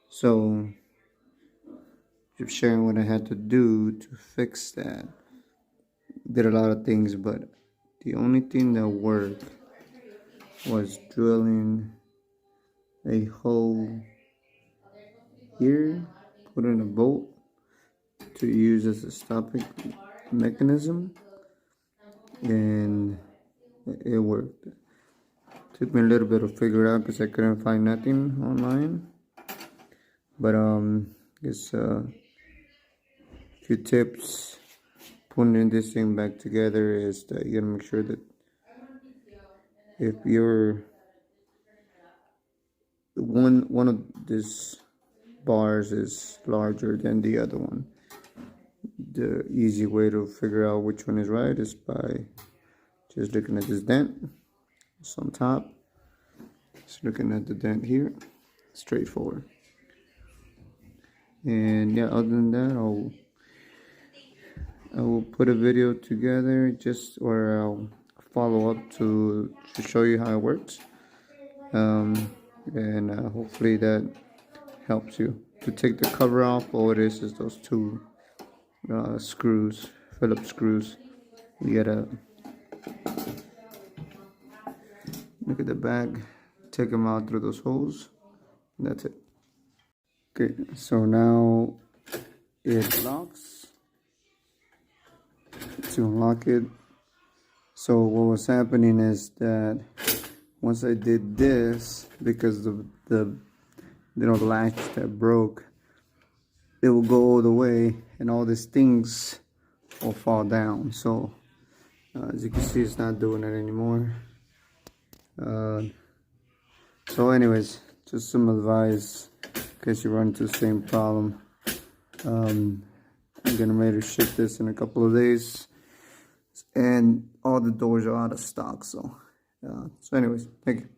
So just sharing what I had to do to fix that. Did a lot of things, but the only thing that worked was drilling a hole here, put in a bolt to use as a stopping mechanism, and it worked. Took me a little bit to figure it out because I couldn't find nothing online, but it's a few tips. Putting this thing back together is that you gotta make sure that if you're one of these bars is larger than the other one, the easy way to figure out which one is right is by just looking at this dent. It's on top. Just looking at the dent here. Straightforward. And yeah, other than that, I will put a video together or I'll follow up to show you how it works. And hopefully that helps you. To take the cover off, all it is those two screws, Phillips screws. You gotta look at the back, take them out through those holes, and that's it. Okay, so now it locks. To unlock it, so what was happening is that once I did this, because the latch that broke, it will go all the way and all these things will fall down. So as you can see, it's not doing it anymore. So anyways, just some advice in case you run into the same problem. I'm gonna ready to ship this in a couple of days, and all the doors are out of stock. So anyways, thank you.